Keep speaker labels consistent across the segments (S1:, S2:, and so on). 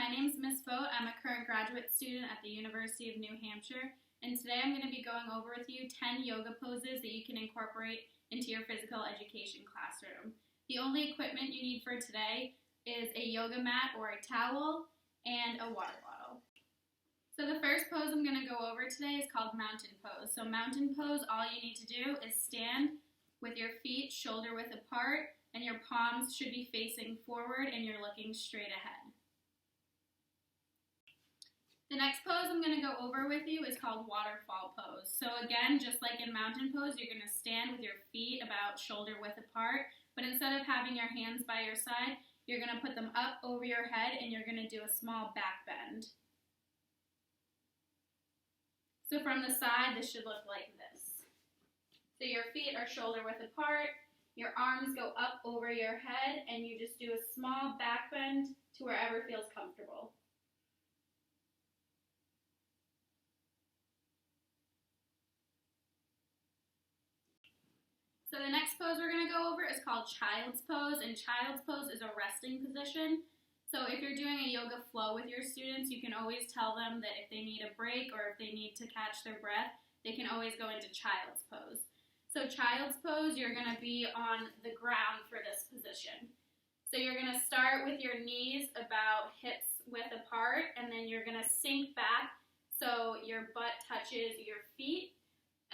S1: my name is Miss Fote. I'm a current graduate student at the University of New Hampshire, and today I'm going to be going over with you 10 yoga poses that you can incorporate into your physical education classroom. The only equipment you need for today is a yoga mat or a towel and a water bottle. So the first pose I'm going to go over today is called mountain pose. So mountain pose, all you need to do is stand with your feet shoulder width apart, and your palms should be facing forward and you're looking straight ahead. The next pose I'm going to go over with you is called waterfall pose. So again, just like in mountain pose, you're going to stand with your feet about shoulder width apart, but instead of having your hands by your side, you're going to put them up over your head and you're going to do a small back bend. So from the side, this should look like this. So your feet are shoulder width apart, your arms go up over your head, and you just do a small back bend to wherever feels comfortable. So the next pose we're going to go over is called child's pose, and child's pose is a resting position. So if you're doing a yoga flow with your students, you can always tell them that if they need a break or if they need to catch their breath, they can always go into child's pose. So child's pose, you're going to be on the ground for this position. So you're going to start with your knees about hips width apart, and then you're going to sink back so your butt touches your feet.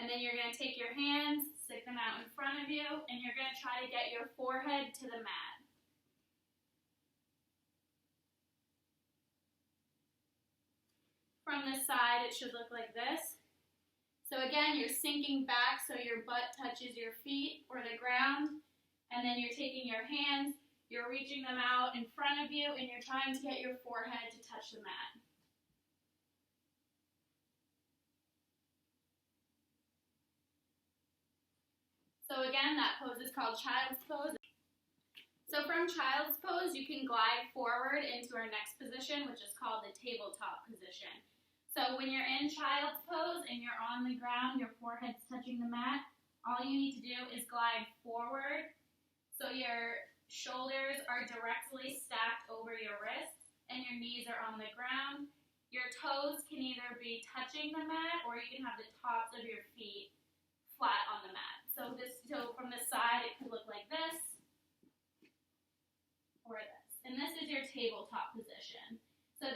S1: And then you're going to take your hands, stick them out in front of you, and you're going to try to get your forehead to the mat. From this side, it should look like this. So again, you're sinking back so your butt touches your feet or the ground, and then you're taking your hands, you're reaching them out in front of you, and you're trying to get your forehead to touch the mat. So again, that pose is called child's pose. So from child's pose, you can glide forward into our next position, which is called the tabletop position. So when you're in child's pose and you're on the ground, your forehead's touching the mat, all you need to do is glide forward so your shoulders are directly stacked over your wrists and your knees are on the ground. Your toes can either be touching the mat or you can have the tops of your feet flat on the mat. So from the side, it could look like this or this. And this is your tabletop position. So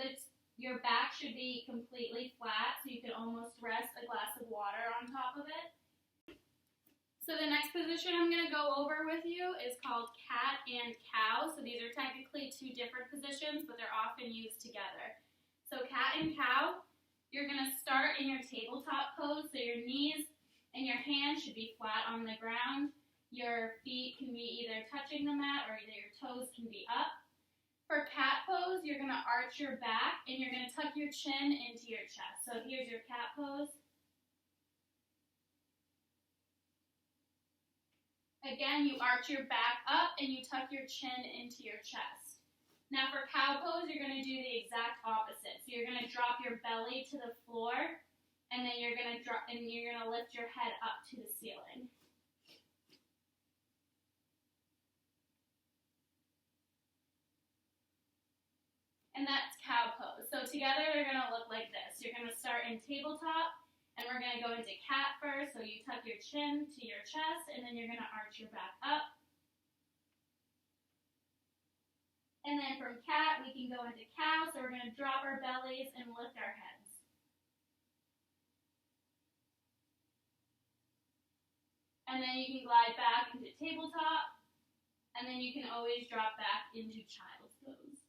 S1: your back should be completely flat, so you can almost rest a glass of water on top of it. So the next position I'm going to go over with you is called cat and cow. So these are technically two different positions, but they're often used together. So cat and cow, you're going to start in your tabletop pose, so your knees and your hands should be flat on the ground. Your feet can be either touching the mat or your toes can be up. For cat pose, you're going to arch your back and you're going to tuck your chin into your chest. So here's your cat pose. Again, you arch your back up and you tuck your chin into your chest. Now for cow pose, you're going to do the exact opposite. So you're going to drop your belly to the floor, and then you're going to lift your head up to the ceiling. And that's cow pose. So together they're going to look like this. You're going to start in tabletop, and we're going to go into cat first. So you tuck your chin to your chest, and then you're going to arch your back up. And then from cat, we can go into cow. So we're going to drop our bellies and lift our heads. And then you can glide back into tabletop, and then you can always drop back into child's pose.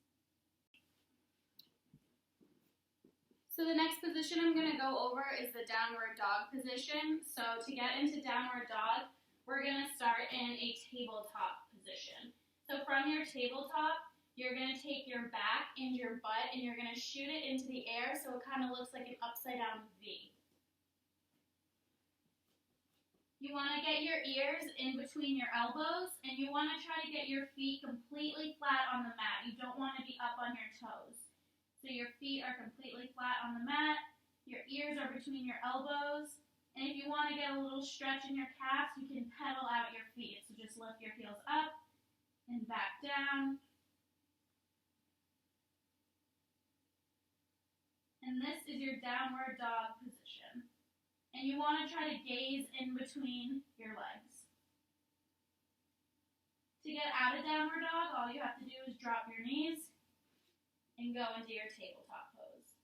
S1: So the next position I'm going to go over is the downward dog position. So to get into downward dog, we're going to start in a tabletop position. So from your tabletop, you're going to take your back and your butt, and you're going to shoot it into the air so it kind of looks like an upside down V. You want to get your ears in between your elbows, and you want to try to get your feet completely flat on the mat. You don't want to be up on your toes. So your feet are completely flat on the mat, your ears are between your elbows, and if you want to get a little stretch in your calves, you can pedal out your feet. So just lift your heels up and back down. And this is your downward dog position. And you want to try to gaze in between your legs. To get out of downward dog, all you have to do is drop your knees and go into your tabletop pose.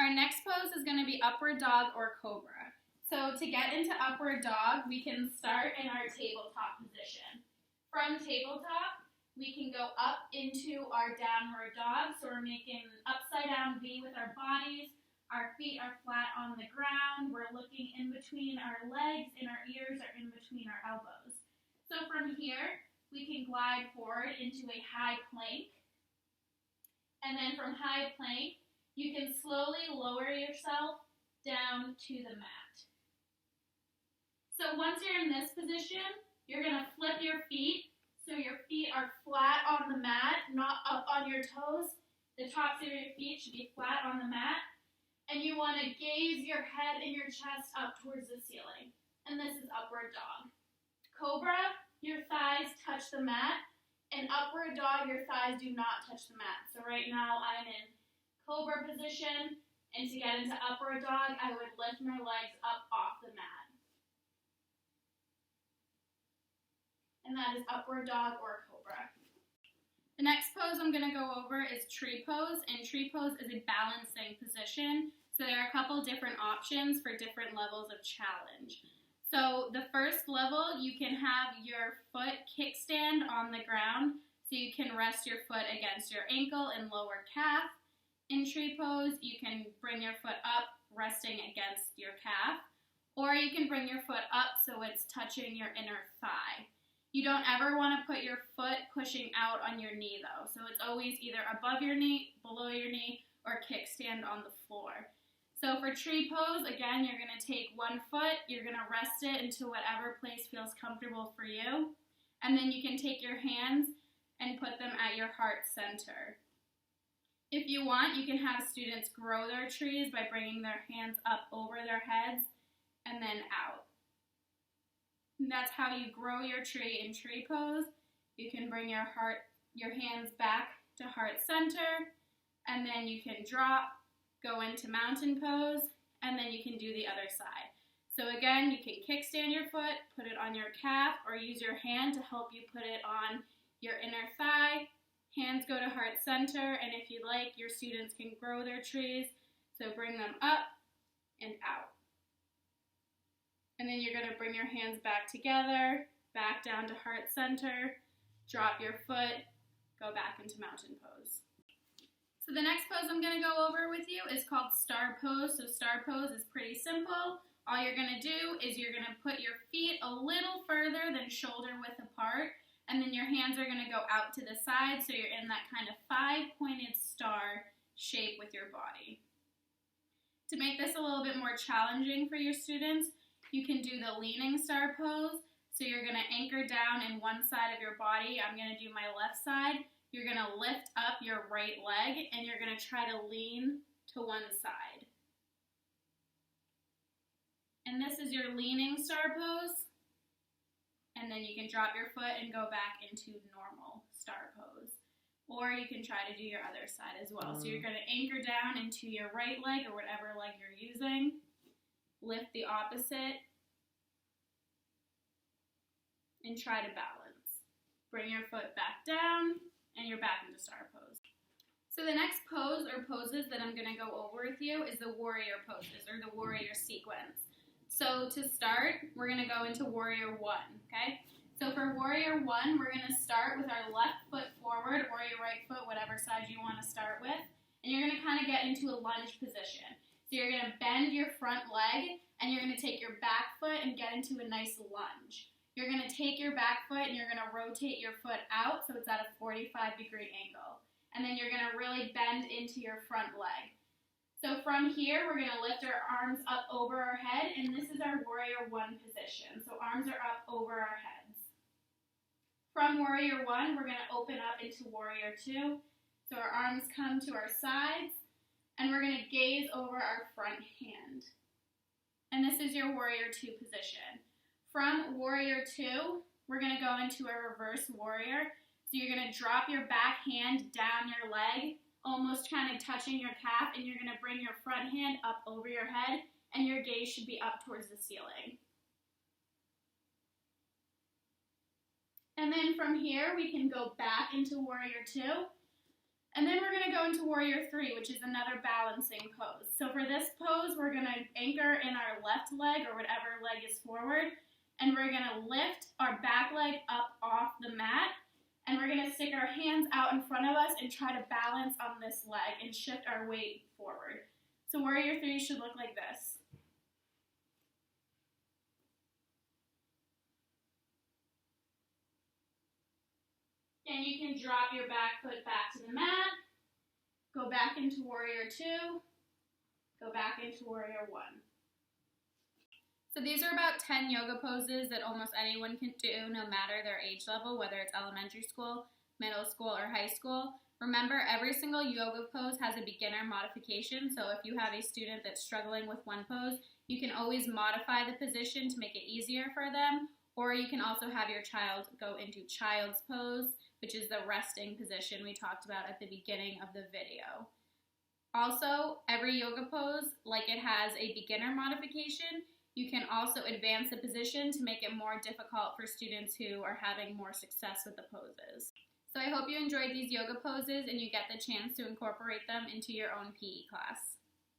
S1: Our next pose is going to be upward dog or cobra. So to get into upward dog, we can start in our tabletop position. From tabletop, we can go up into our downward dog. So we're making an upside down V with our bodies. Our feet are flat on the ground. We're looking in between our legs and our ears are in between our elbows. So from here, we can glide forward into a high plank. And then from high plank, you can slowly lower yourself down to the mat. So once you're in this position, you're going to flip your feet so your feet are flat on the mat, not up on your toes. The tops of your feet should be flat on the mat. And you want to gaze your head and your chest up towards the ceiling. And this is upward dog. Cobra, your thighs touch the mat. And upward dog, your thighs do not touch the mat. So right now I'm in cobra position. And to get into upward dog, I would lift my legs up off the mat. And that is upward dog or cobra. The next pose I'm going to go over is tree pose, and tree pose is a balancing position. So there are a couple different options for different levels of challenge. So the first level, you can have your foot kickstand on the ground, so you can rest your foot against your ankle and lower calf. In tree pose, you can bring your foot up, resting against your calf, or you can bring your foot up so it's touching your inner thigh. You don't ever want to put your foot pushing out on your knee though. So it's always either above your knee, below your knee, or kickstand on the floor. So for tree pose, again, you're going to take one foot, you're going to rest it into whatever place feels comfortable for you. And then you can take your hands and put them at your heart center. If you want, you can have students grow their trees by bringing their hands up over their heads and then out. And that's how you grow your tree in tree pose. You can bring your hands back to heart center, and then you can drop, go into mountain pose, and then you can do the other side. So again, you can kickstand your foot, put it on your calf, or use your hand to help you put it on your inner thigh. Hands go to heart center, and if you like, your students can grow their trees. So bring them up and out. And then you're going to bring your hands back together, back down to heart center, drop your foot, go back into mountain pose. So the next pose I'm going to go over with you is called star pose. So star pose is pretty simple. All you're going to do is you're going to put your feet a little further than shoulder width apart, and then your hands are going to go out to the side so you're in that kind of 5-pointed star shape with your body. To make this a little bit more challenging for your students, you can do the leaning star pose. So you're going to anchor down in one side of your body. I'm going to do my left side. You're going to lift up your right leg and you're going to try to lean to one side. And this is your leaning star pose. And then you can drop your foot and go back into normal star pose. Or you can try to do your other side as well. So you're going to anchor down into your right leg or whatever leg you're using. Lift the opposite, and try to balance. Bring your foot back down, and you're back into star pose. So the next pose or poses that I'm going to go over with you is the warrior poses, or the warrior sequence. So to start, we're going to go into warrior 1, okay? So for warrior 1, we're going to start with our left foot forward, or your right foot, whatever side you want to start with, and you're going to kind of get into a lunge position. So you're going to bend your front leg, and you're going to take your back foot and get into a nice lunge. You're going to take your back foot, and you're going to rotate your foot out so it's at a 45-degree angle. And then you're going to really bend into your front leg. So from here, we're going to lift our arms up over our head, and this is our warrior 1 position. So arms are up over our heads. From warrior 1, we're going to open up into warrior 2. So our arms come to our sides. And we're going to gaze over our front hand. And this is your warrior 2 position. From warrior 2, we're going to go into a reverse warrior. So you're going to drop your back hand down your leg almost kind of touching your calf, and you're going to bring your front hand up over your head, and your gaze should be up towards the ceiling. And then from here, we can go back into Warrior 2. And then we're going to go into Warrior 3, which is another balancing pose. So for this pose, we're going to anchor in our left leg, or whatever leg is forward, and we're going to lift our back leg up off the mat, and we're going to stick our hands out in front of us and try to balance on this leg and shift our weight forward. So Warrior 3 should look like this. And you can drop your back foot back to the mat, go back into Warrior 2, go back into Warrior 1. So these are about 10 yoga poses that almost anyone can do, no matter their age level, whether it's elementary school, middle school, or high school. Remember, every single yoga pose has a beginner modification, so if you have a student that's struggling with one pose, you can always modify the position to make it easier for them, or you can also have your child go into child's pose, which is the resting position we talked about at the beginning of the video. Also, every yoga pose, like it has a beginner modification, you can also advance the position to make it more difficult for students who are having more success with the poses. So I hope you enjoyed these yoga poses and you get the chance to incorporate them into your own PE class.